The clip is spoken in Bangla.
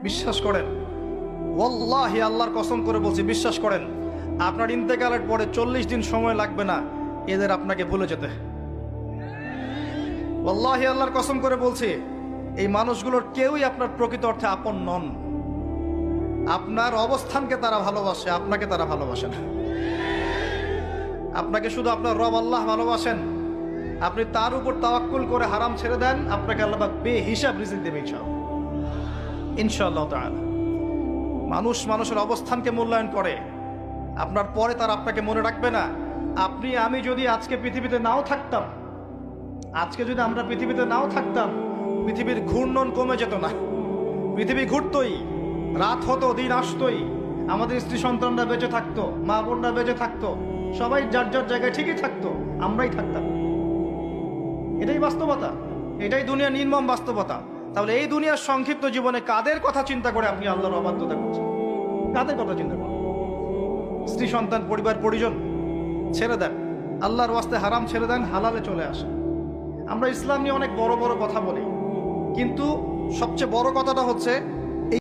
বিশ্বাস করেন, ওয়াল্লাহি আল্লাহর কসম করে বলছি, বিশ্বাস করেন, আপনার ইন্তেকালের পরে 40 দিন সময় লাগবে না এদের আপনাকে ভুলে যেতে। ওয়াল্লাহি আল্লাহর কসম করে বলছি, এই মানুষগুলোর কেউই আপনার প্রকৃত অর্থে আপন নন। আপনার অবস্থানকে তারা ভালোবাসে, আপনাকে তারা ভালোবাসে না। আপনাকে শুধু আপনার রব আল্লাহ ভালোবাসেন। আপনি তার উপর তাওয়াক্কুল করে হারাম ছেড়ে দেন, আপনাকে আল্লাহ পাক বেহিসাব রিজিক দেবে ইনশাআল্লাহ তাআলা। মানুষ মানুষের অবস্থানকে মূল্যায়ন করে, আপনার পরে তার আপনাকে মনে রাখবে না। আপনি আমি যদি আজকে পৃথিবীতে নাও থাকতাম, আজকে যদি আমরা পৃথিবীতে নাও থাকতাম, পৃথিবীর ঘূর্ণন কমে যেত না। পৃথিবী ঘুরতই, রাত হতো, দিন আসতোই, আমাদের স্ত্রী সন্তানরা বেঁচে থাকতো, মা বোনরা বেঁচে থাকতো, সবাই যার যার জায়গায় ঠিকই থাকতো, আমরাই থাকতাম। এটাই বাস্তবতা, এটাই দুনিয়ার নির্মম বাস্তবতা। তাহলে এই দুনিয়ার সংক্ষিপ্ত জীবনে কাদের কথা চিন্তা করে আপনি আল্লাহর অবাধ্যতা করছেন? কাদের কথা চিন্তা করেন? স্ত্রী সন্তান পরিবার পরিজন ছেড়ে দেন, আল্লাহর ওয়াস্তে হারাম ছেড়ে দেন, হালালে চলে আসেন। আমরা ইসলাম নিয়ে অনেক বড় বড় কথা বলি, কিন্তু সবচেয়ে বড় কথাটা হচ্ছে